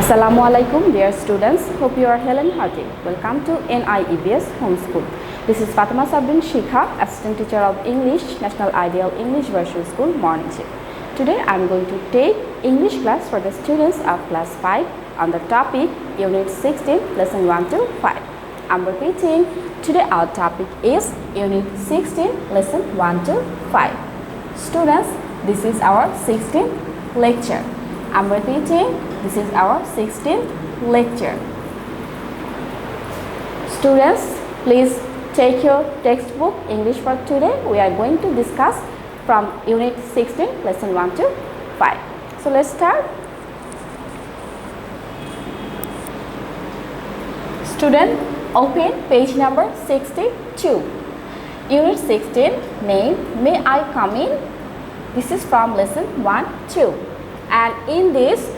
Assalamualaikum dear students, hope you are well and healthy. Welcome to NIEBS Homeschool. This is Fatema Sabrin Shikha, Assistant Teacher of English, National Ideal English Virtual School, Morning Shift. Today I am going to take English class for the students of class 5 on the topic Unit 16, Lesson 1 to 5. I am repeating, today our topic is Unit 16, Lesson 1 to 5. Students, this is our 16th lecture. I am repeating, this is our 16th lecture. Students, please take your textbook English for today. We are going to discuss from Unit 16, Lesson 1 to 5. So let's start. Student, open page number 62. Unit 16, name, May I Come In? This is from Lesson 1, 2. And in this,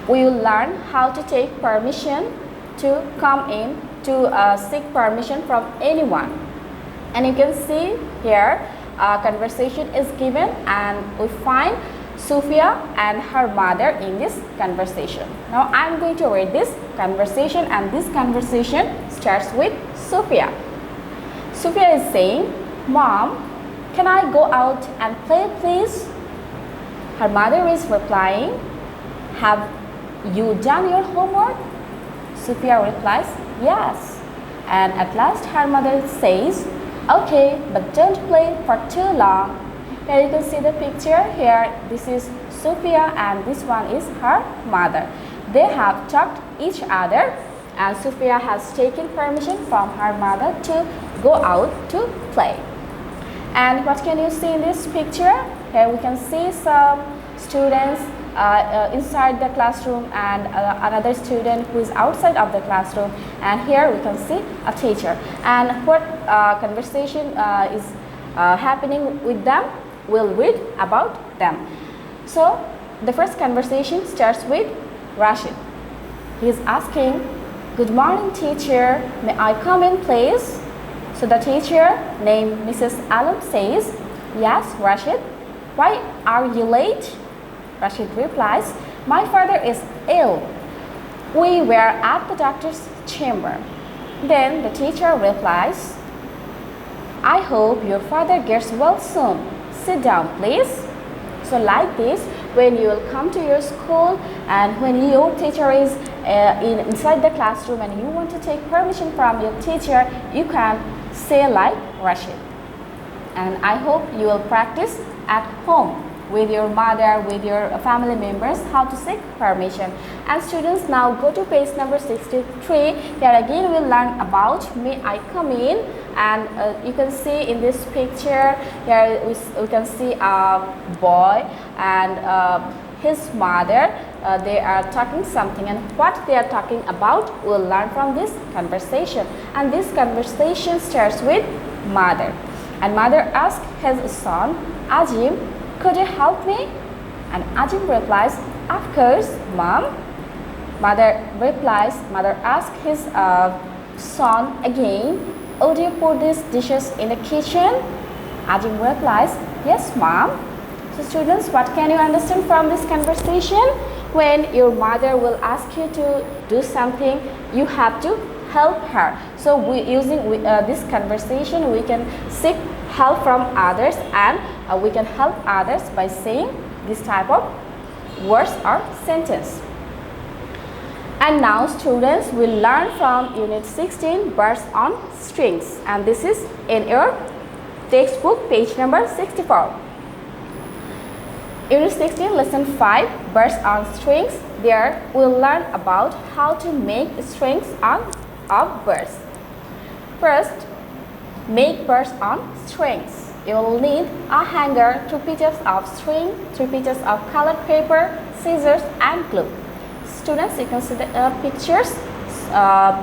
we will learn how to take permission to come in, to seek permission from anyone. And you can see here, a conversation is given and we find Sophia and her mother in this conversation. Now I am going to read this conversation, and this conversation starts with Sophia. Sophia is saying, "Mom, can I go out and play please?" Her mother is replying, "Have you done your homework?" Sophia replies, "Yes." And at last her mother says, "Okay, but don't play for too long." Here you can see the picture. Here this is Sophia and this one is her mother. They have talked each other and Sophia has taken permission from her mother to go out to play. And what can you see in this picture? Here we can see some students inside the classroom and another student who is outside of the classroom, and here we can see a teacher. And what conversation is happening with them, we'll read about them. So the first conversation starts with Rashid. He is asking, "Good morning teacher, may I come in please?" So the teacher named Mrs. Alam says, "Yes Rashid, why are you late?" Rashid replies, "My father is ill. We were at the doctor's chamber." Then the teacher replies, "I hope your father gets well soon. Sit down please." So like this, when you will come to your school and when your teacher is inside the classroom and you want to take permission from your teacher, you can say like Rashid. And I hope you will practice at home with your mother, with your family members, how to seek permission. And students, now go to page number 63. Here again we'll learn about May I Come In? And you can see in this picture, here we can see a boy and his mother. They are talking something, and what they are talking about we'll learn from this conversation. And this conversation starts with mother. And mother asks his son, "Ajim, could you help me?" And Ajim replies, "Of course, Mom." Mother asks his son again, "Would you put these dishes in the kitchen?" Ajim replies, "Yes, Mom." So students, what can you understand from this conversation? When your mother will ask you to do something, you have to help her. So using this conversation, we can seek help from others, and we can help others by saying this type of words or sentence. And now students will learn from Unit 16, Birds on Strings, and this is in your textbook page number 64. Unit 16, Lesson 5, Birds on Strings. There we'll learn about how to make strings of birds. First, make birds on strings. You will need a hanger, 2 pieces of string, 3 pieces of colored paper, scissors and glue. Students, you can see the pictures.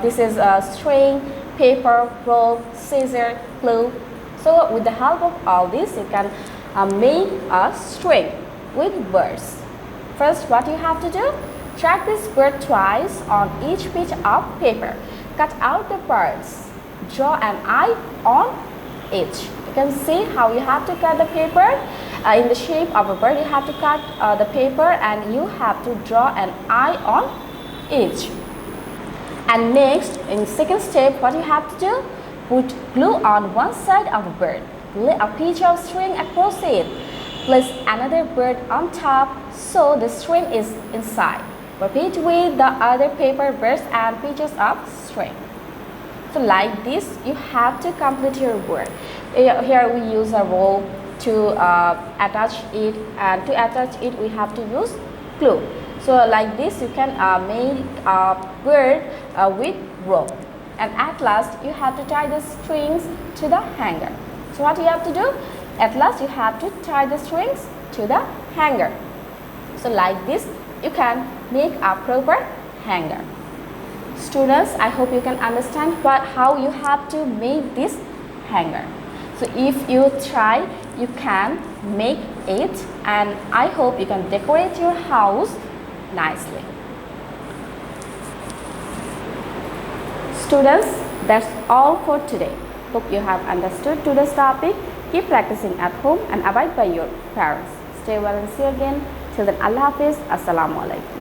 This is a string, paper, roll, scissors, glue. So with the help of all this, you can make a string with birds. First, what you have to do? Track this bird twice on each piece of paper. Cut out the birds. Draw an eye on each. You can see how you have to cut the paper. In the shape of a bird, you have to cut the paper and you have to draw an eye on each. And next, in second step, what you have to do? Put glue on one side of the bird. Lay a piece of string across it. Place another bird on top so the string is inside. Repeat with the other paper birds and pieces of string. So like this, you have to complete your work. Here we use a rope to attach it, and to attach it we have to use glue. So like this, you can make a bird with rope. And at last, you have to tie the strings to the hanger. So what you have to do? At last, you have to tie the strings to the hanger. So like this, you can make a proper hanger. Students, I hope you can understand how you have to make this hanger. So if you try, you can make it, and I hope you can decorate your house nicely. Students, that's all for today. Hope you have understood today's topic. Keep practicing at home and abide by your parents. Stay well and see you again. Till then, Allah Hafiz. Assalamu alaikum.